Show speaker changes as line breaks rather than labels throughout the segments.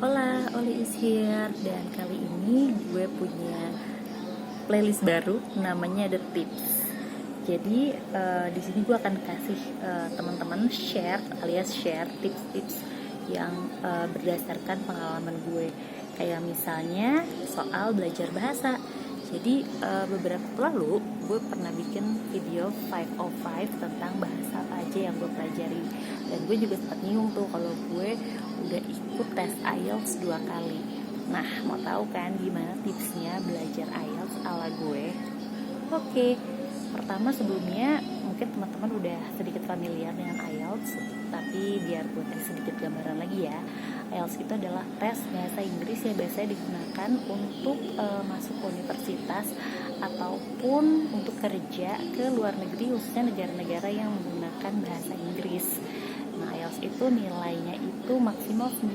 Hola, Oli is here. Dan kali ini gue punya playlist baru, namanya The Tips. Jadi di sini gue akan kasih teman-teman share tips-tips yang berdasarkan pengalaman gue. Kayak misalnya soal belajar bahasa. Jadi beberapa waktu lalu gue pernah bikin video 505 tentang bahasa apa aja yang gue pelajari. Dan gue juga sempat nyinggung tuh kalau gue udah ikut tes IELTS 2 kali. Nah, mau tahu kan gimana tipsnya belajar IELTS ala gue? Oke, pertama sebelumnya mungkin teman-teman udah sedikit familiar dengan IELTS, tapi biar gue kasih sedikit gambaran lagi ya. IELTS itu adalah tes bahasa Inggris yang biasanya digunakan untuk masuk ke universitas ataupun untuk kerja ke luar negeri, khususnya negara-negara yang menggunakan bahasa Inggris. Nah, IELTS itu nilainya itu maksimal 9.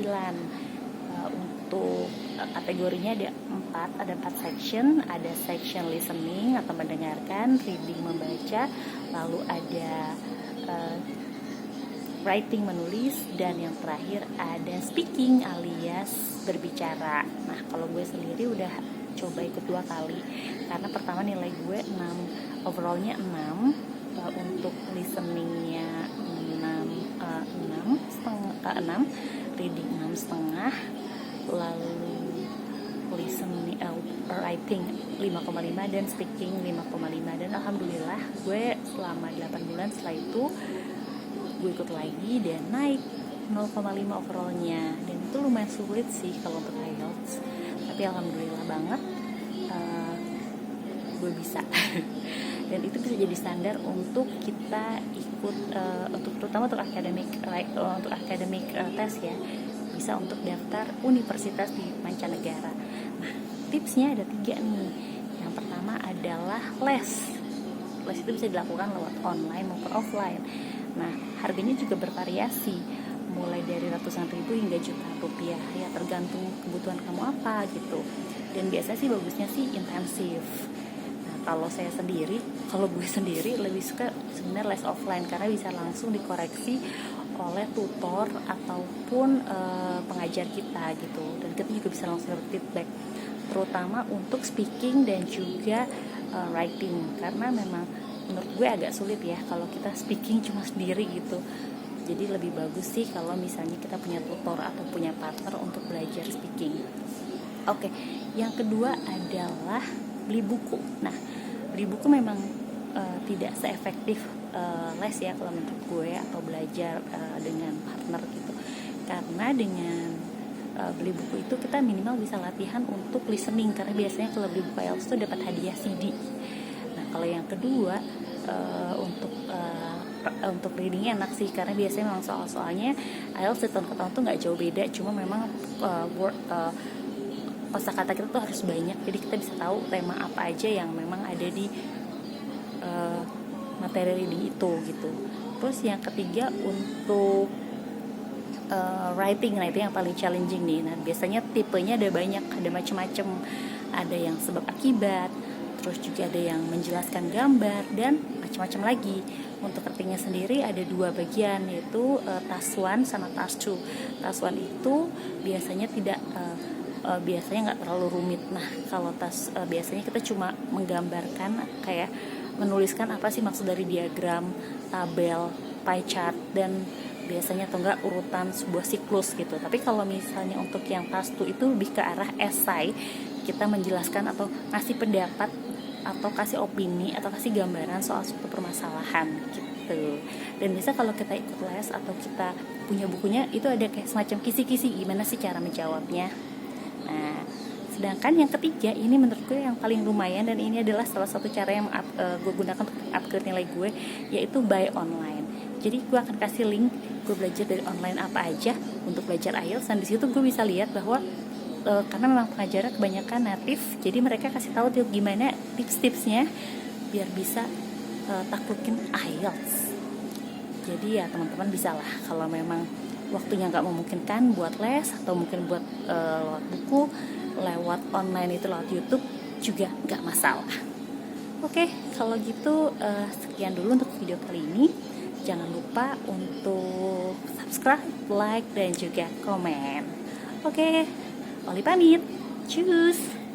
Untuk kategorinya ada 4 section. Ada section listening atau mendengarkan, reading membaca, lalu ada writing menulis, dan yang terakhir ada speaking alias berbicara. Nah, kalau gue sendiri udah coba ikut 2 kali karena pertama nilai gue 6, overallnya 6, untuk listeningnya 6, reading 6,5, lalu listening, writing 5,5 dan speaking 5,5. Dan alhamdulillah gue selama 8 bulan setelah itu gue ikut lagi dan naik 0,5 overallnya. Dan itu lumayan sulit sih kalau untuk IELTS, tapi alhamdulillah banget gue bisa. Dan itu bisa jadi standar untuk kita ikut terutama untuk akademik tes ya, bisa untuk daftar universitas di mancanegara. Nah, tipsnya ada 3 nih. Yang pertama adalah les itu bisa dilakukan lewat online maupun offline. Nah, harganya juga bervariasi, mulai dari ratusan ribu hingga jutaan rupiah ya, tergantung kebutuhan kamu apa gitu. Dan biasanya sih bagusnya sih intensif. Kalau gue sendiri lebih suka sebenarnya les offline karena bisa langsung dikoreksi oleh tutor ataupun pengajar kita gitu, dan kita juga bisa langsung dapat feedback, terutama untuk speaking dan juga writing, karena memang menurut gue agak sulit ya kalau kita speaking cuma sendiri gitu. Jadi lebih bagus sih kalau misalnya kita punya tutor atau punya partner untuk belajar speaking. Oke, yang kedua adalah beli buku. Nah, beli buku memang tidak seefektif les ya kalau menurut gue, atau belajar dengan partner gitu. Karena dengan beli buku itu kita minimal bisa latihan untuk listening, karena biasanya kalau beli buku IELTS itu dapat hadiah CD. Nah, kalau yang kedua untuk readingnya enak sih, karena biasanya memang soal-soalnya IELTS dari tahun ke tahun tuh nggak jauh beda, cuma memang kosakata kita tuh harus banyak, jadi kita bisa tahu tema apa aja yang memang ada di materi reading itu gitu. Terus yang ketiga untuk writing, nah itu yang paling challenging nih. Nah, biasanya tipenya ada banyak, ada macam-macam, ada yang sebab akibat, terus juga ada yang menjelaskan gambar, dan macam-macam lagi. Untuk writingnya sendiri ada 2 bagian, yaitu task 1 sama task 2. Task 1 itu biasanya biasanya nggak terlalu rumit. Nah, kalau biasanya kita cuma menggambarkan, kayak menuliskan apa sih maksud dari diagram, tabel, pie chart, dan biasanya atau enggak urutan sebuah siklus gitu. Tapi kalau misalnya untuk yang task 2 itu lebih ke arah esai, kita menjelaskan atau ngasih pendapat atau kasih opini atau kasih gambaran soal suatu permasalahan gitu. Dan bisa kalau kita ikut les atau kita punya bukunya, itu ada kayak semacam kisi-kisi gimana sih cara menjawabnya. Nah, sedangkan yang ketiga ini menurut gue yang paling lumayan, dan ini adalah salah satu cara yang gue gunakan untuk upgrade nilai gue, yaitu buy online. Jadi gue akan kasih link gue belajar dari online apa aja untuk belajar IELTS, dan di situ gue bisa lihat bahwa karena memang pengajarnya kebanyakan native, jadi mereka kasih tahu tuh gimana tips-tipsnya biar bisa taklukin IELTS. Jadi ya teman-teman bisa lah, kalau memang waktunya nggak memungkinkan buat les atau mungkin buat lewat buku, lewat online itu lewat YouTube juga nggak masalah. Oke, kalau gitu sekian dulu untuk video kali ini. Jangan lupa untuk subscribe, like, dan juga komen. Oke, Oli pamit. Cus.